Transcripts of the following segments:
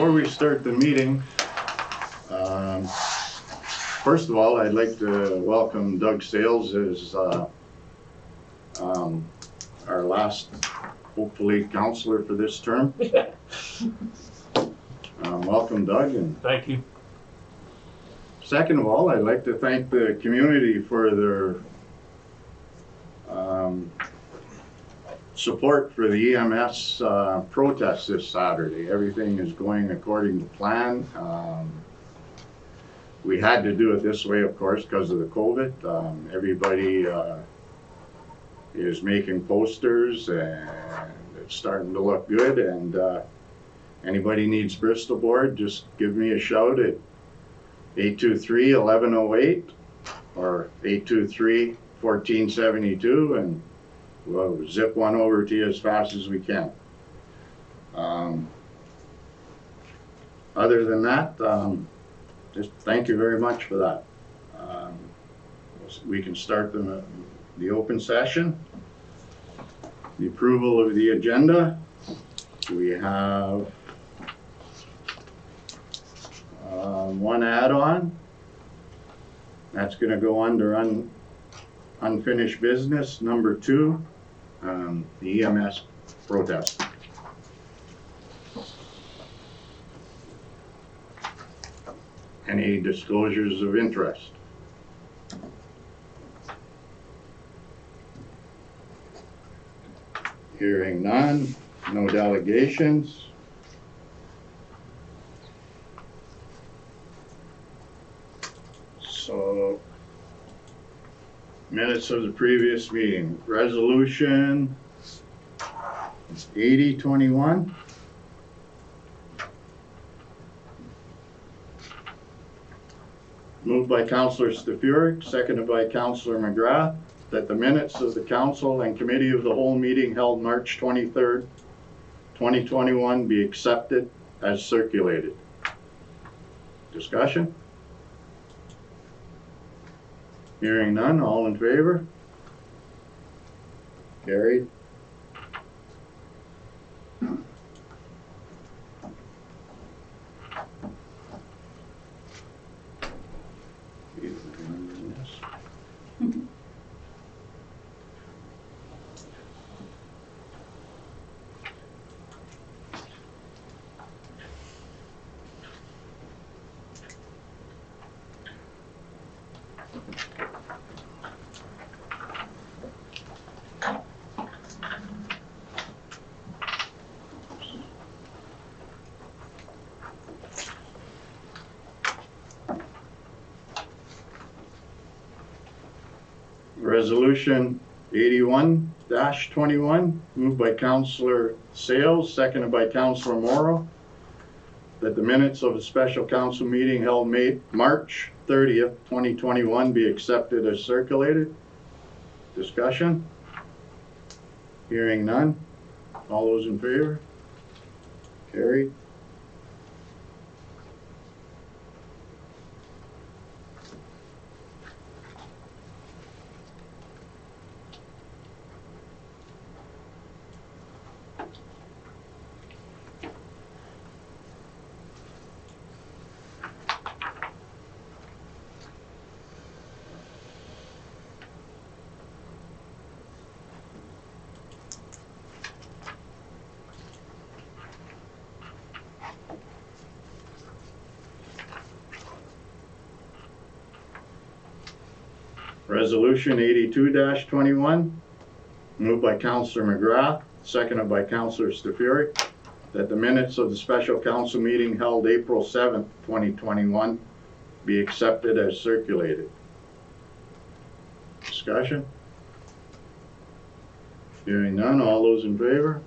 before we start the meeting, first of all, I'd like to welcome Doug Sales as our last, hopefully, counselor for this term. Welcome, Doug. And thank you. second of all, I'd like to thank the community for their support for the EMS protest this Saturday. Everything is going according to plan. We had to do it this way, of course, because of the COVID. Everybody is making posters and it's starting to look good. And anybody needs Bristol board, just give me a shout at 823-1108 or 823-1472 and we'll zip one over to you as fast as we can. Other than that, just thank you very much for that. We can start the open session. The approval of the agenda. We have one add-on. That's going to go under unfinished business, number 2, the EMS protest. Any disclosures of interest? Hearing none, no delegations. So, minutes of the previous meeting. Resolution 8021. Moved by Councillor Stefuric, seconded by Councillor McGrath, that the minutes of the Council and Committee of the Whole meeting held March 23rd, 2021 be accepted as circulated. Discussion? Hearing none, all in favor? Carried. Resolution 81-21, moved by Councillor Sales, seconded by Councillor Morrow, that the minutes of a special council meeting held March 30th, 2021 be accepted as circulated. Discussion? Hearing none. All those in favor? Carried. Resolution 82-21, moved by Councillor McGrath, seconded by Councillor Stefuric, that the minutes of the special council meeting held April 7th, 2021 be accepted as circulated. Discussion? Hearing none, all those in favor?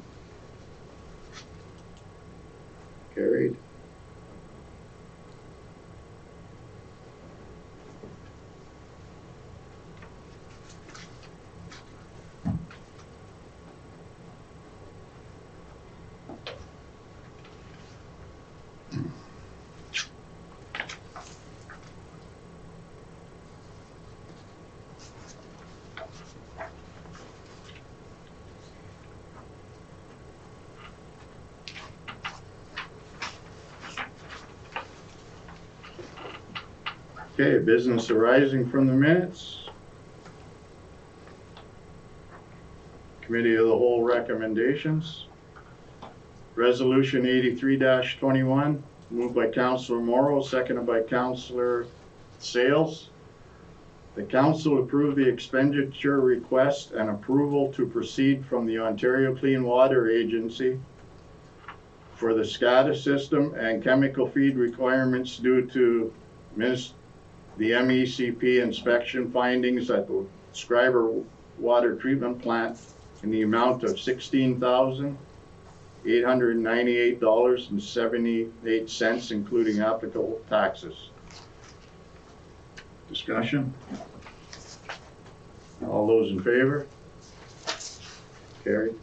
Carried. Okay, business arising from the minutes. Committee of the Whole recommendations. Resolution 83-21, moved by Councillor Morrow, seconded by Councillor Sales. The council approved the expenditure request and approval to proceed from the Ontario Clean Water Agency for the SCADA system and chemical feed requirements due to the MECP inspection findings at the Schreiber water treatment plant in the amount of $16,898.78, including applicable taxes. Discussion? All those in favor? Carried.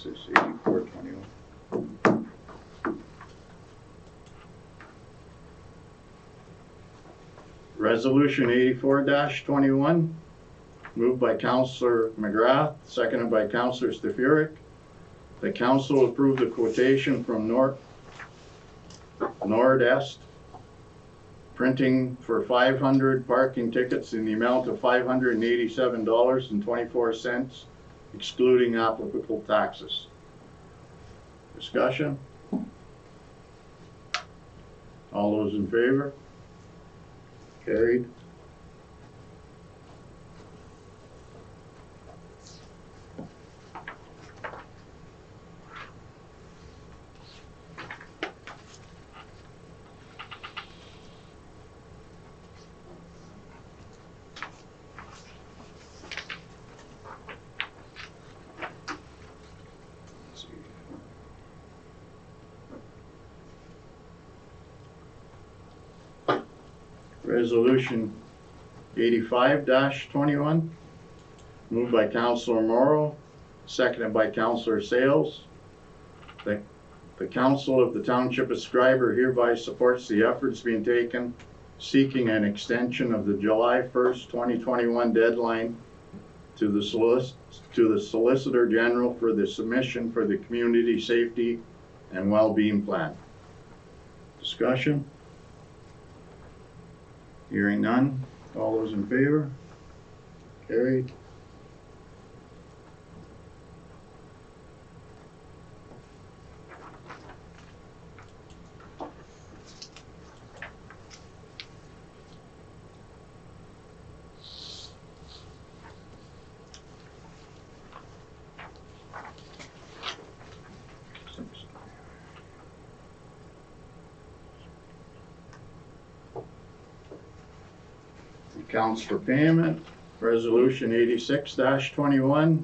What's this, 84-21? Resolution 84-21, moved by Councillor McGrath, seconded by Councillor Stefuric. The council approved the quotation from Nord-Est Printing for 500 parking tickets in the amount of $587.24, excluding applicable taxes. Discussion? All those in favor? Carried. Resolution 85-21, moved by Councillor Morrow, seconded by Councillor Sales. The Council of the Township of Schreiber hereby supports the efforts being taken seeking an extension of the July 1st, 2021 deadline to the Solicitor General for the submission for the Community Safety and Wellbeing Plan. Discussion? Hearing none. All those in favor? Carried. Accounts for payment, Resolution 86-21,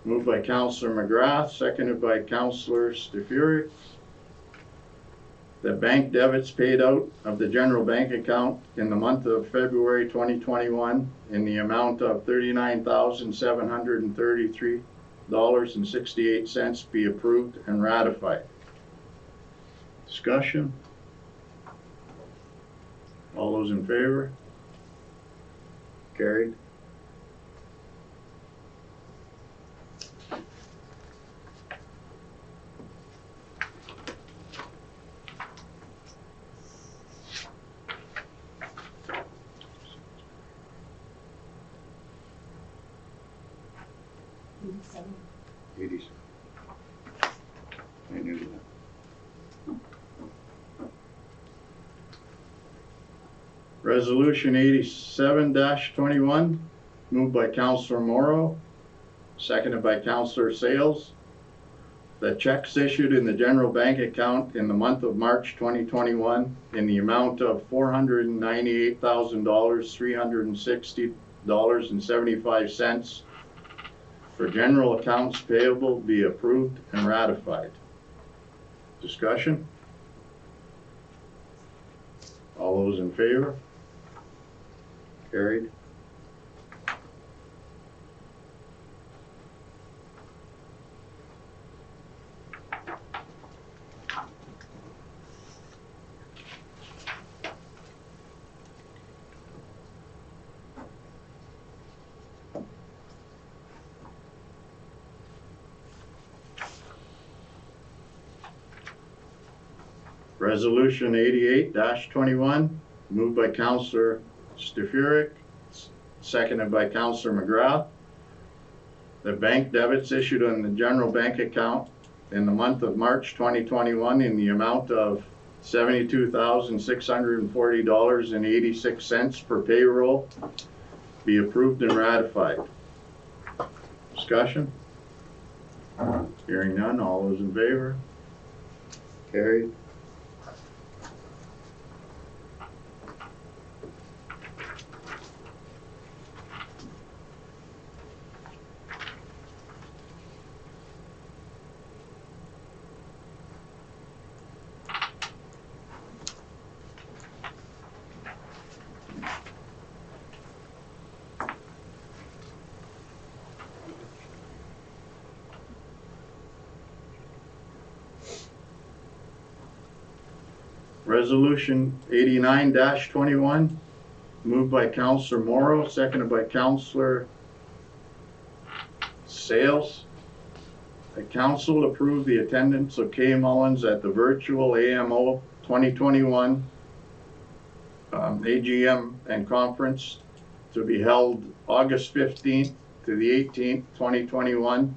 moved by Councillor McGrath, seconded by Councillor Stefuric. The bank debits paid out of the general bank account in the month of February 2021 in the amount of $39,733.68 be approved and ratified. Discussion? All those in favor? Carried. I knew that. Resolution 87-21, moved by Councillor Morrow, seconded by Councillor Sales. The checks issued in the general bank account in the month of March 2021 in the amount of $498,360.75 for general accounts payable be approved and ratified. Discussion? All those in favor? Carried. Resolution 88-21, moved by Councillor Stefuric, seconded by Councillor McGrath. The bank debits issued on the general bank account in the month of March 2021 in the amount of $72,640.86 per payroll be approved and ratified. Discussion? Hearing none, all those in favor? Carried. Resolution 89-21, moved by Councillor Morrow, seconded by Councillor Sales. The council approved the attendance of Kay Mullins at the virtual AMO 2021 AGM and conference to be held August 15th to the 18th, 2021,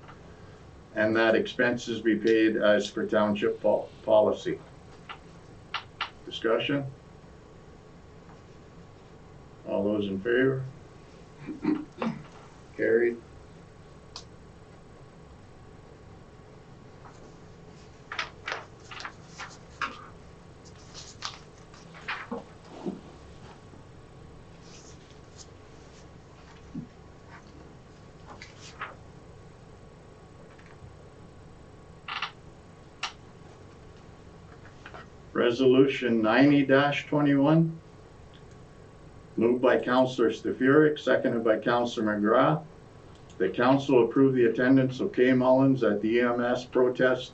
and that expenses be paid as per township policy. Discussion? All those in favor? Carried. Resolution 90-21, moved by Councillor Stefuric, seconded by Councillor McGrath. The council approved the attendance of Kay Mullins at the EMS protest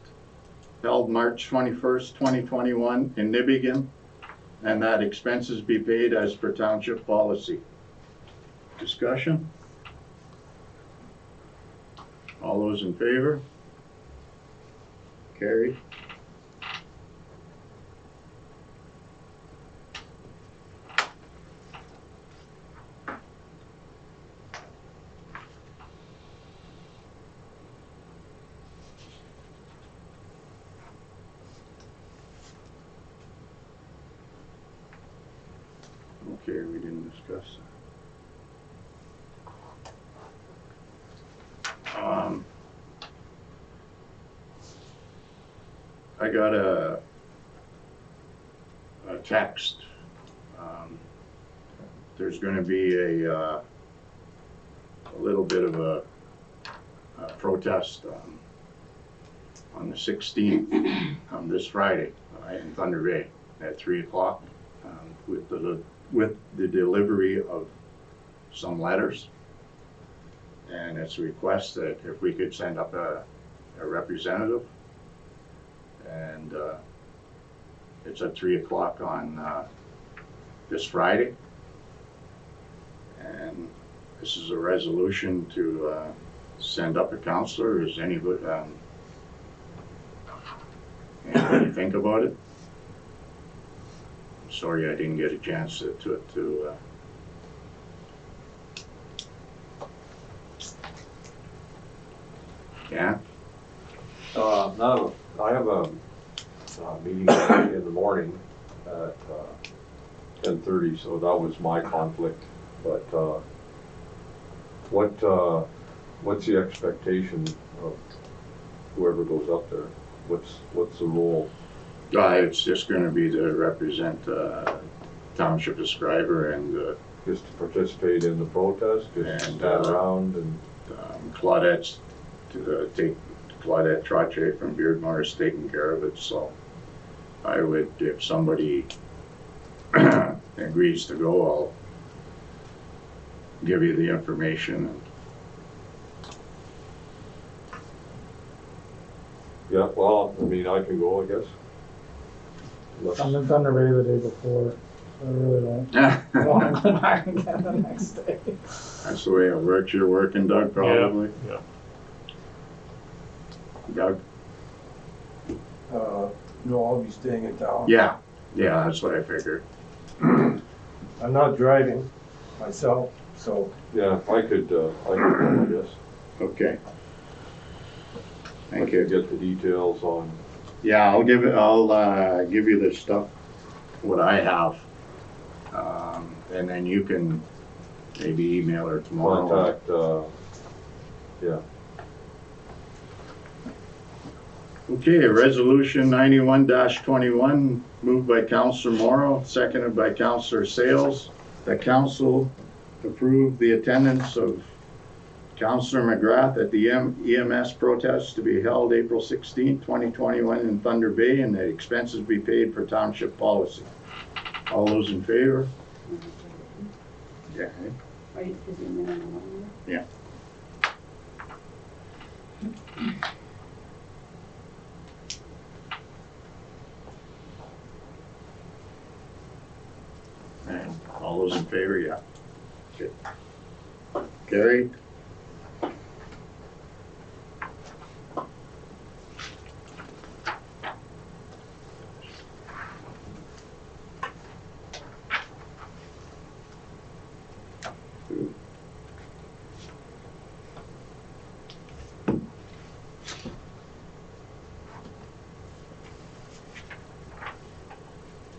held March 21st, 2021 in Nibbigan, and that expenses be paid as per township policy. Discussion? All those in favor? Carried. Okay, we didn't discuss that. I got a text. There's going to be a little bit of a protest on the 16th, this Friday, in Thunder Bay at 3 o'clock with the delivery of some letters. And it's a request that if we could send up a representative, and it's at 3 o'clock on this Friday. And this is a resolution to send up a counselor. Is anybody think about it? Sorry, I didn't get a chance to yeah. No, I have a meeting in the morning at 10:30, so that was my conflict. But what's the expectation of whoever goes up there? What's the role? It's just going to be to represent Township of Schreiber and just to participate in the protest, just stand around and Claudette's Claudette Trottier from Beardmore is taking care of it, so I would, if somebody agrees to go, I'll give you the information. Yeah, well, I mean, I can go, I guess. I'm in Thunder Bay the day before, so I really don't want to come back again the next day. That's the way it works. You're working, Doug, probably? Yeah. Doug? No, I'll be staying in town. Yeah, that's what I figured. I'm not driving myself, so. Yeah, I could go, I guess. Okay. I Thank could you. get the details on, Yeah, I'll give you the stuff, what I have. And then you can maybe email her tomorrow. contact, yeah. Okay, resolution 91-21, moved by Councilor Morrow, seconded by Councilor Sales. The council approved the attendance of Councilor McGrath at the EMS protest to be held April 16, 2021 in Thunder Bay, and that expenses be paid per township policy. All those in favor? Yeah. Right, is it minimum one? Yeah. And all those in favor, yeah. Okay. Carried.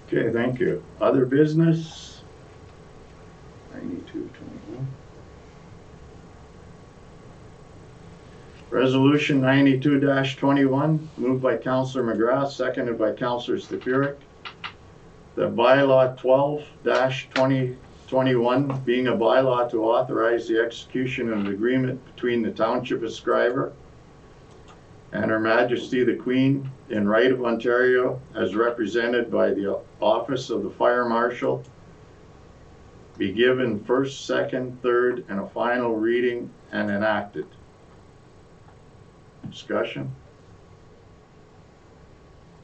Okay, thank you. Other business? 92-21. Resolution 92-21, moved by Councilor McGrath, seconded by Councilor Stupuric. The bylaw 12-2021 being a bylaw to authorize the execution of an agreement between the Township of Schreiber and Her Majesty the Queen in right of Ontario as represented by the Office of the Fire Marshal be given first, second, third, and a final reading and enacted. Discussion?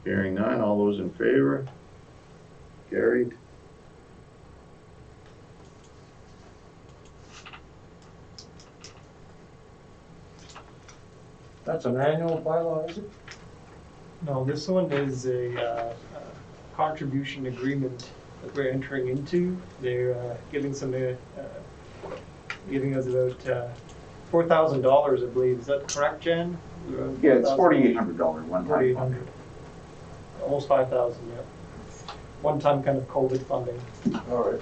Hearing none, all those in favor? Carried. That's an annual bylaw, is it? No, this one is a contribution agreement that we're entering into. They're giving us about $4,000, I believe. Is that correct, Jen? Yeah, it's $4,800 one time. $4,800. Almost 5,000, yeah. One-time kind of COVID funding. All right.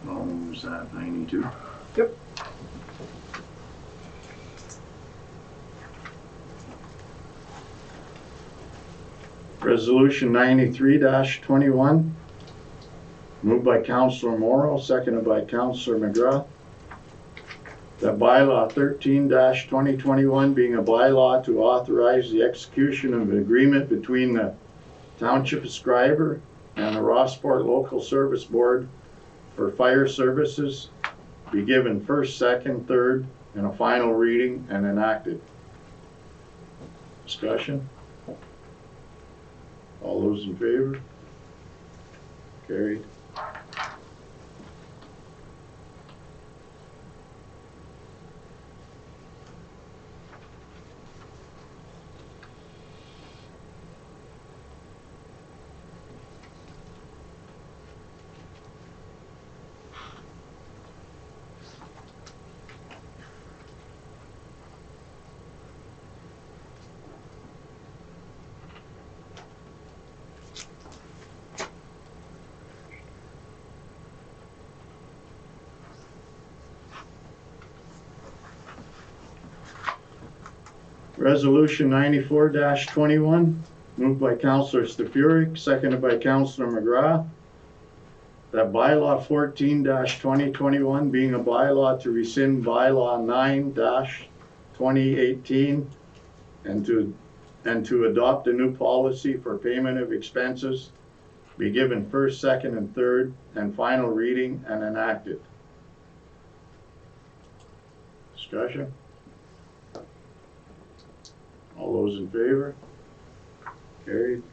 What was that, 92? Yep. Resolution 93-21, moved by Councilor Morrow, seconded by Councilor McGrath. That bylaw 13-2021 being a bylaw to authorize the execution of an agreement between the Township of Schreiber and the Rossport Local Service Board for fire services be given first, second, third, and a final reading and enacted. Discussion? All those in favor? Carried. Resolution 94-21, moved by Councillor Stefuric, seconded by Councillor McGrath, that bylaw 14-2021 being a bylaw to rescind bylaw 9-2018 and to adopt a new policy for payment of expenses be given first, second, and third and final reading and enacted. Discussion? All those in favor? Carried.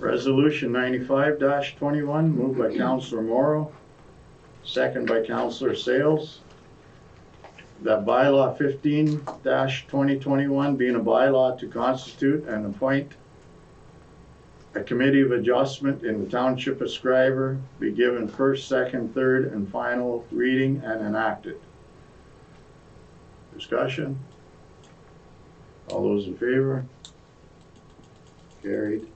Resolution 95-21, moved by Councillor Morrow, second by Councillor Sales. That bylaw 15-2021 being a bylaw to constitute and appoint a committee of adjustment in the Township of Schreiber be given first, second, third, and final reading and enacted. Discussion? All those in favor? Carried.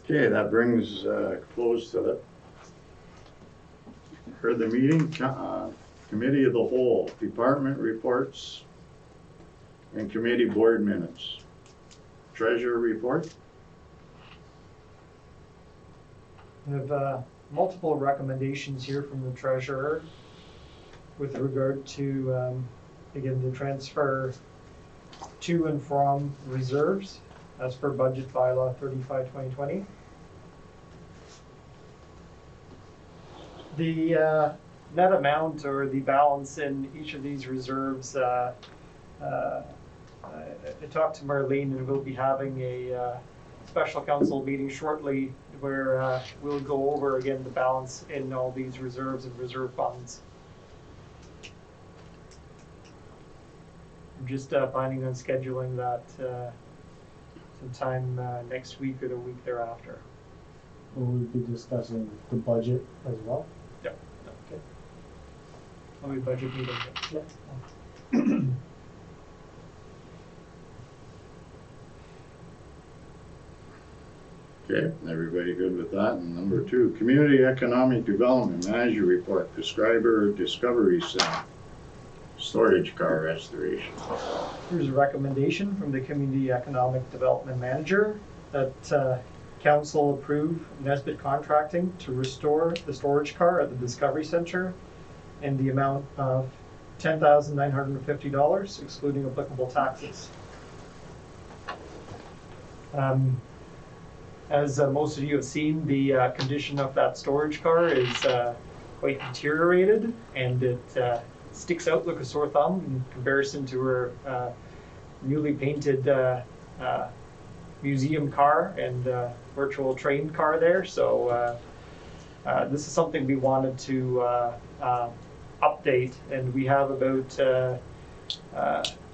Okay, that brings close to the meeting. Committee of the whole, department reports, and committee board minutes. Treasurer report. We have multiple recommendations here from the treasurer with regard to, again, the transfer to and from reserves as per budget bylaw 35/2020. The net amount or the balance in each of these reserves, I talked to Marlene, and we'll be having a special council meeting shortly where we'll go over again the balance in all these reserves and reserve funds. I'm just planning on scheduling that sometime next week or the week thereafter. Will we be discussing the budget as well? Yep. Okay. I'll be budget meeting. Yep. Okay, everybody good with that? And number 2, community economic development manager report, the Scriber Discovery Center, storage car restoration. Here's a recommendation from the Community Economic Development Manager that Council approve Nesbitt Contracting to restore the storage car at the Discovery Center in the amount of $10,950, excluding applicable taxes. As most of you have seen, the condition of that storage car is quite deteriorated, and it sticks out like a sore thumb in comparison to her newly painted museum car and virtual train car there. So This is something we wanted to update, and we have about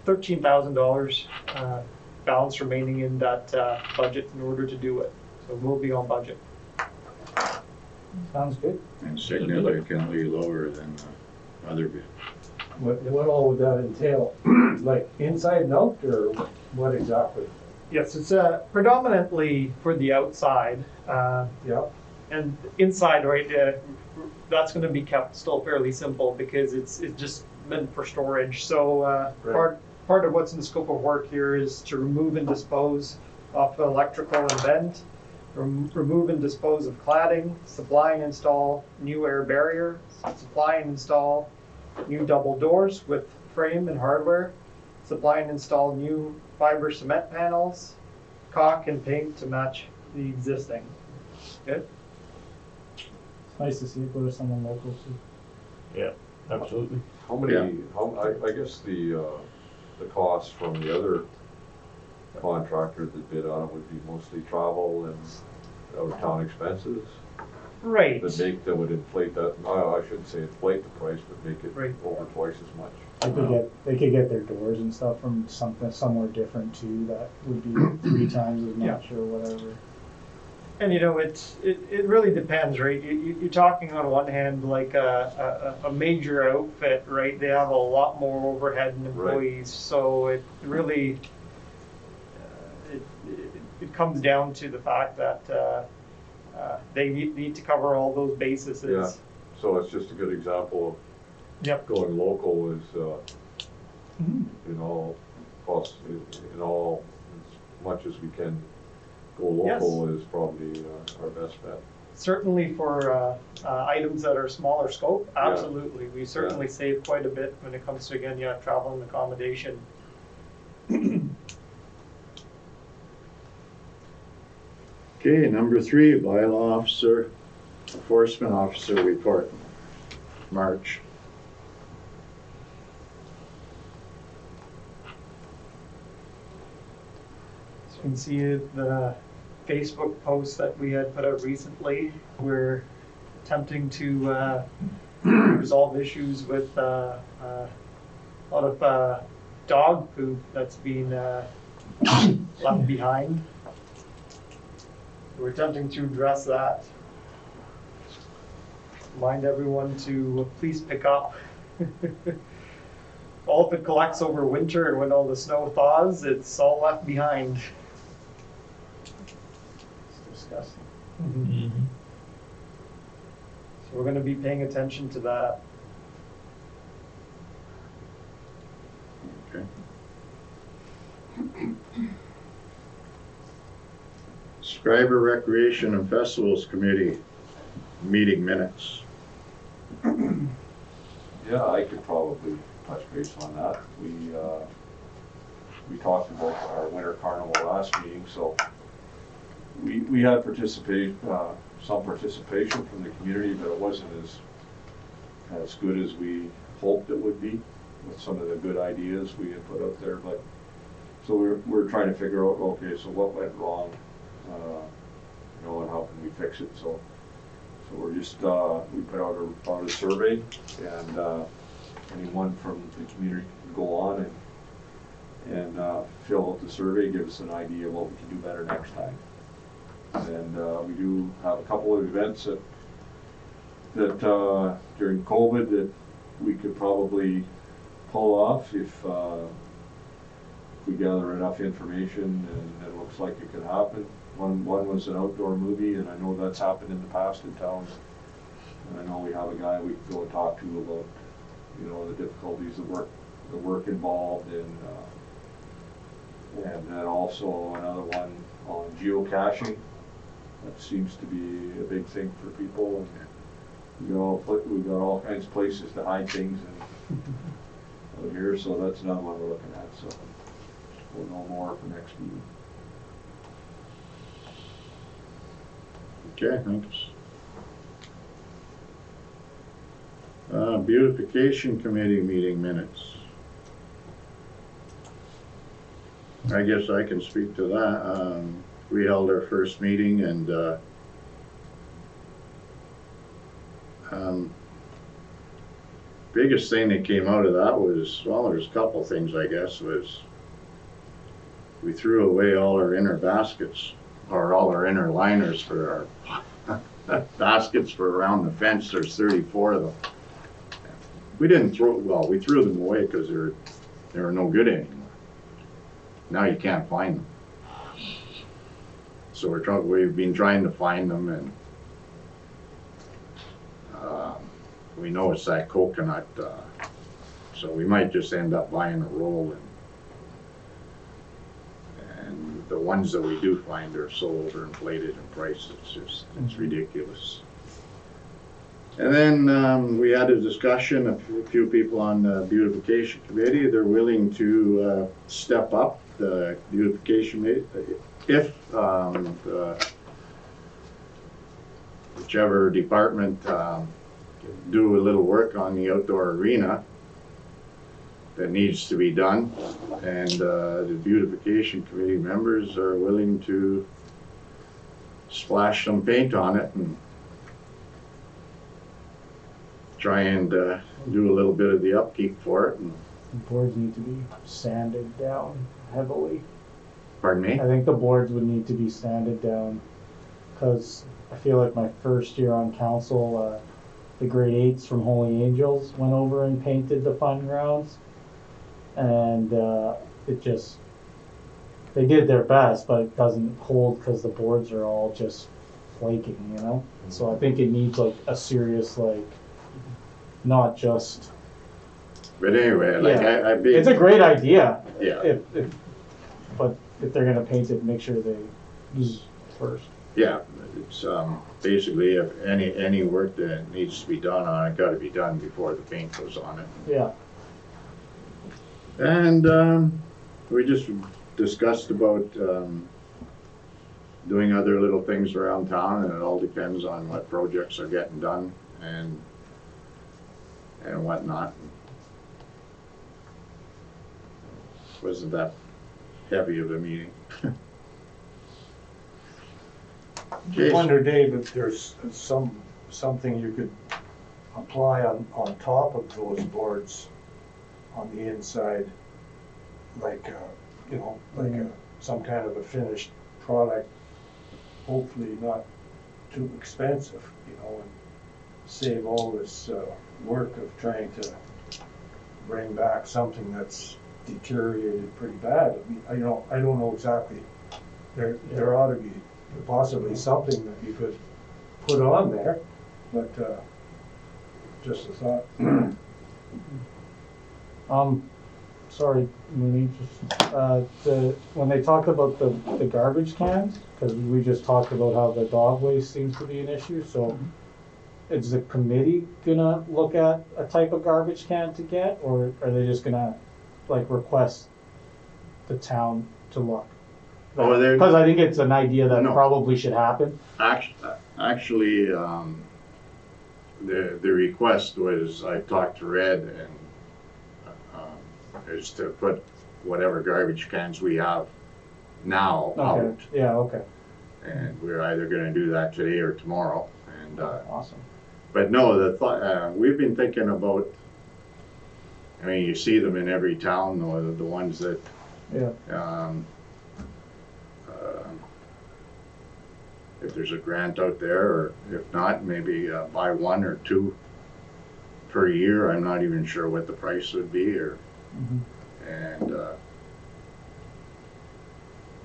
$13,000 balance remaining in that budget in order to do it. So we'll be on budget. Sounds good. And significantly lower than the other bid. What all would that entail? Like inside and out, or what exactly? Yes, it's predominantly for the outside. Yeah, And inside, right, that's going to be kept still fairly simple because it's just meant for storage. So Right. part of what's in the scope of work here is to remove and dispose of electrical and vent, remove and dispose of cladding, supply and install new air barrier, supply and install new double doors with frame and hardware, supply and install new fiber cement panels, caulk and paint to match the existing. Good? It's nice to see it go to someone local too. Absolutely. How many, Yeah. I guess the cost from the other contractor that bid on it would be mostly travel and out-of-town expenses Right. that would inflate that, no, I shouldn't say inflate the price, but make it Right. over twice as much. They could get their doors and stuff from somewhere different too, that would be 3 times as much or whatever. And you know, it really depends, right? You're talking on one hand like a major outfit, right? They have a lot more overhead and employees, so it really it comes down to the fact that they need to cover all those bases. Yeah. So it's just a good example Yep. of going local is, Mhm. in all costs, in all, as much as we can go Yes. local is probably our best bet. Certainly for items that are smaller scope, Yeah. absolutely. We certainly save quite a bit when it comes to, again, travel and accommodation. Okay, number 3, bylaw officer, enforcement officer report, March. As you can see the Facebook post that we had put out recently, we're attempting to resolve issues with a lot of dog poop that's been left behind. We're attempting to address that. Remind everyone to please pick up. All if it collects over winter and when all the snow thaws, it's all left behind. It's disgusting. So we're going to be paying attention to that. Okay. Scriber Recreation and Festivals Committee meeting minutes. Yeah, I could probably touch base on that. We talked about our winter carnival last meeting, so we had some participation from the community, but it wasn't as good as we hoped it would be with some of the good ideas we had put out there. But so we're trying to figure out, okay, so what went wrong, and how can we fix it? So we're just we put out a survey, and anyone from the community can go on and fill out the survey, give us an idea of what we can do better next time. And we do have a couple of events that during COVID that we could probably pull off if we gather enough information and it looks like it could happen. One was an outdoor movie, and I know that's happened in the past in town. And I know we have a guy we can go and talk to about, the difficulties of the work involved, and then also another one on geocaching. That seems to be a big thing for people. And we've got all kinds of places to hide things out here, so that's another one we're looking at. So we'll know more for next meeting. Okay, thanks. Beautification Committee meeting minutes. I guess I can speak to that. We held our first meeting, and Biggest thing that came out of that was, well, there's a couple things, I guess, was we threw away all our inner baskets, or all our inner liners for our baskets for around the fence. There's 34 of them. We didn't throw, well, we threw them away because they were no good anymore. Now you can't find them. So we've been trying to find them, and we know it's that coconut, so we might just end up buying a roll, and the ones that we do find are so overinflated in price, it's ridiculous. And then we had a discussion, a few people on the Beautification Committee, they're willing to step up the Beautification if whichever department do a little work on the outdoor arena that needs to be done, and the Beautification Committee members are willing to splash some paint on it and try and do a little bit of the upkeep for it. And The boards need to be sanded down heavily. pardon me? I think the boards would need to be sanded down, because I feel like my first year on council, the grade 8s from Holy Angels went over and painted the fun grounds, and they did their best, but it doesn't hold because the boards are all just flaking, you know? So I think it needs like a serious, like, not just, But anyway, like Yeah. I'd be, it's a great idea, yeah, but if they're gonna paint it, make sure they use first. yeah. It's basically if any work that needs to be done on it, got to be done before the paint goes on it. Yeah. And we just discussed about doing other little things around town, and it all depends on what projects are getting done and whatnot. Wasn't that heavy of a meeting. I wonder, Dave, if there's something you could apply on top of those boards on the inside, like, some kind of a finished product, hopefully not too expensive, and save all this work of trying to bring back something that's deteriorated pretty bad. I mean, I don't know exactly. There ought to be possibly something that you could put on there, but just a thought. Sorry, Mooney, when they talked about the garbage cans, because we just talked about how the dog waste seems to be an issue, so is the committee gonna look at a type of garbage can to get, or are they just gonna, like, request the town to look? Oh, they're- Because I think it's an idea that No. probably should happen. Actually, the request was, I talked to Red, and is to put whatever garbage cans we have now Okay, out. yeah, okay, And we're either gonna do that today or tomorrow. And awesome. but no, we've been thinking about, I mean, you see them in every town, the ones that, Yeah, if there's a grant out there, or if not, maybe buy one or two per year. I'm not even sure what the price would be, or, and,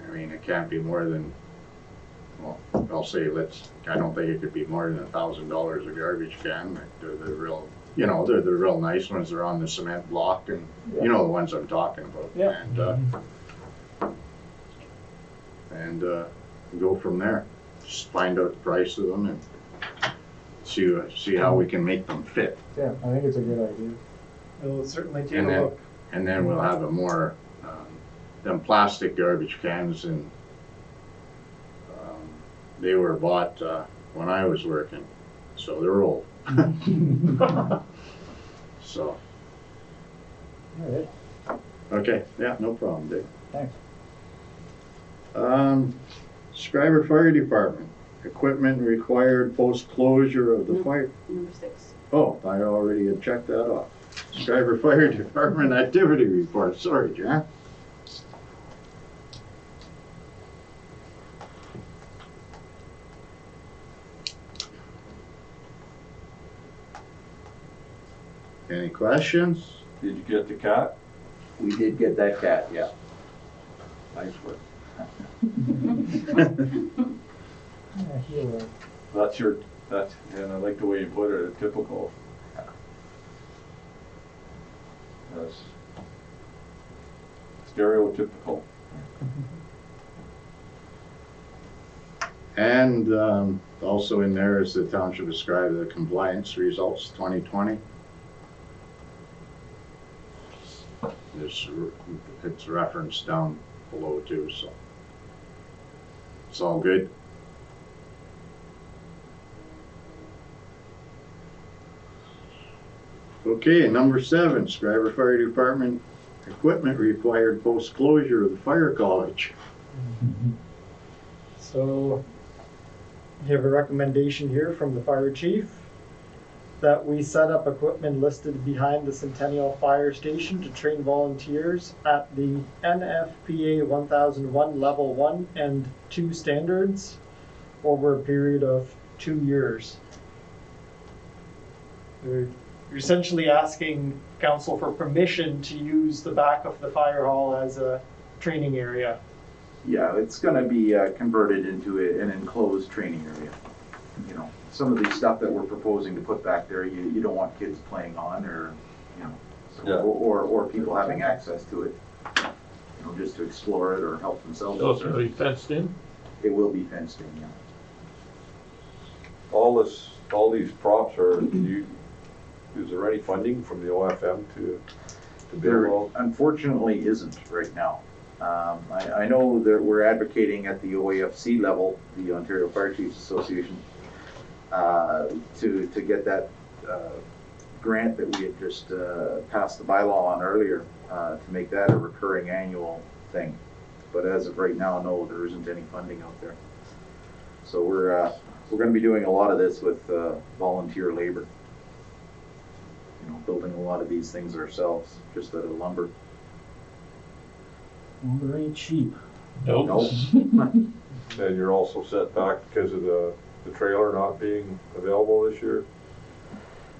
I mean, it can't be more than, well, I'll say I don't think it could be more than $1,000 a garbage can. Like, they're the real, they're the real nice ones. They're on the cement block, and you know the ones I'm talking about. Yeah. And go from there. Just find out the price of them and see how we can make them fit. yeah, I think it's a good idea. We'll certainly take And a then, look. and then we'll have a more, them plastic garbage cans, and they were bought when I was working, so they're old. So, All right, okay, yeah, no problem, Dave. thanks. Schreiber Fire Department equipment required post-closure of the fire. Number 6. Oh, I already had checked that off. Schreiber Fire Department activity report, sorry, Jan. Any questions? Did you get the cat? We did get that cat, yeah. Nice work. Yeah, here, That's and I like the way you put it, a typical. That's stereotypical. And also in there is the township described the compliance results 2020. It's referenced down below too, so it's all good. Okay, number 7, Schreiber Fire Department equipment required post-closure of the fire college. So you have a recommendation here from the fire chief that we set up equipment listed behind the Centennial Fire Station to train volunteers at the NFPA 1001 Level 1 and 2 standards over a period of 2 years. You're essentially asking council for permission to use the back of the fire hall as a training area. Yeah, it's gonna be converted into an enclosed training area. You know, some of the stuff that we're proposing to put back there, you don't want kids playing on or, you know, Yeah. or people having access to it. You know, just to explore it or help themselves. So it's gonna be fenced in? It will be fenced in, yeah. All these props is there any funding from the OFM to There build all? unfortunately isn't right now. I know that we're advocating at the OAFC level, the Ontario Fire Chiefs Association, to get that grant that we had just passed the bylaw on earlier, to make that a recurring annual thing. But as of right now, no, there isn't any funding out there. So we're going to be doing a lot of this with volunteer labor. You know, building a lot of these things ourselves, just out of lumber. Lumber ain't cheap. Nope. Nope. And you're also set back because of the trailer not being available this year?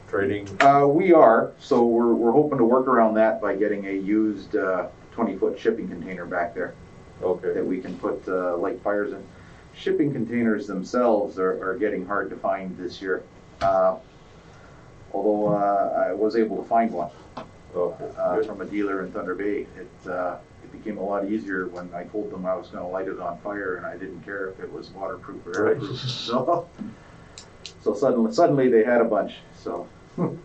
Trading? We are, so we're hoping to work around that by getting a used 20-foot shipping container back there Okay. that we can put light fires in. Shipping containers themselves are getting hard to find this year. Although I was able to find one Okay. from a dealer in Thunder Bay. It became a lot easier when I told them I was going to light it on fire, and I didn't care if it was waterproof or airproof. So suddenly they had a bunch. So Good.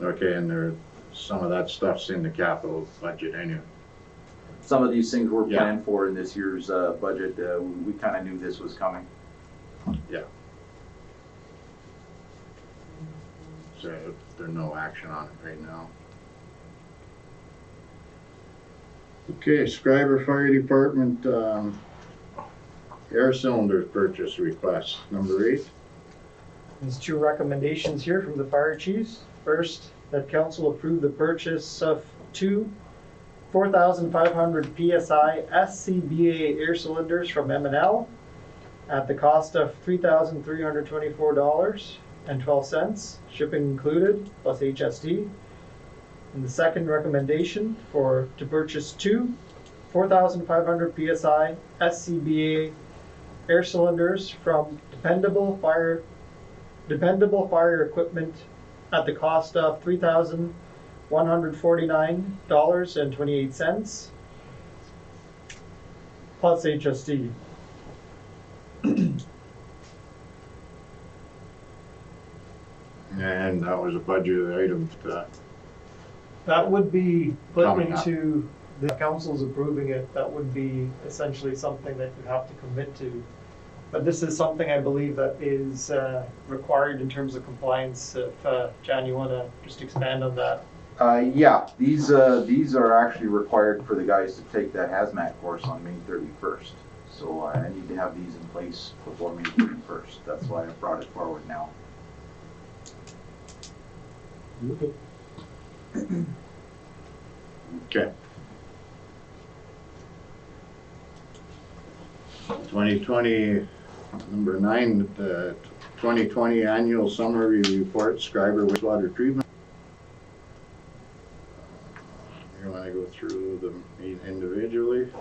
Okay, and some of that stuff's in the capital budget anyway. some of these things were Yeah. planned for in this year's budget. We kind of knew this was coming. Yeah. So there's no action on it right now. Okay, Scriber Fire Department, air cylinder purchase request, number 8. There's 2 recommendations here from the fire chiefs. First, that council approve the purchase of 2 4,500 PSI SCBA air cylinders from M&L at the cost of $3,324.12, shipping included, plus HST. And the second recommendation to purchase 2 4,500 PSI SCBA air cylinders from Dependable Fire Equipment at the cost of $3,149.28 plus HST. And that was a budget item That would be put Coming up. into, the council's approving it, that would be essentially something that you have to commit to. But this is something I believe that is required in terms of compliance. If, Jan, you want to just expand on that? Yeah, these are actually required for the guys to take that hazmat course on May 31st. So I need to have these in place before May 31st. That's why I brought it forward now. Okay. 2020, number 9, the 2020 annual summary report, Schreiber wastewater treatment. You want to go through them individually?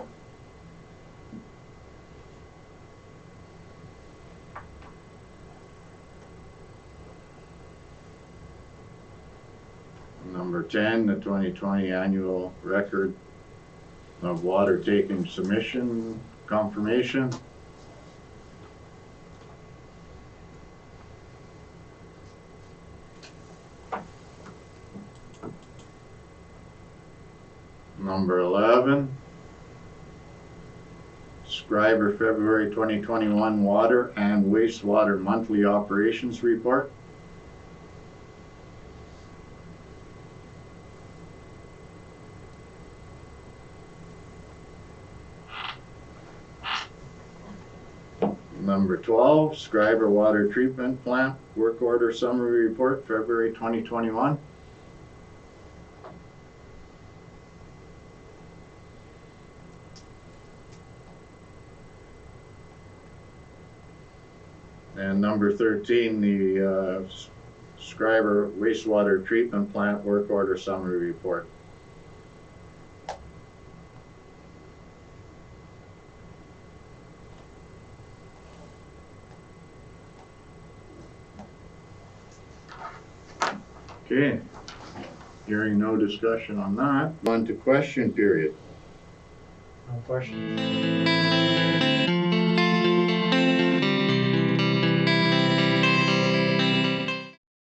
Number 10, the 2020 annual record of water taking submission confirmation. Number 11, Scriber February 2021 water and wastewater monthly operations report. Number 12, Schreiber Water Treatment Plant Work Order Summary Report, February 2021. And number 13, the Schreiber Wastewater Treatment Plant Work Order Summary Report. Okay, hearing no discussion on that, on to question period. No questions?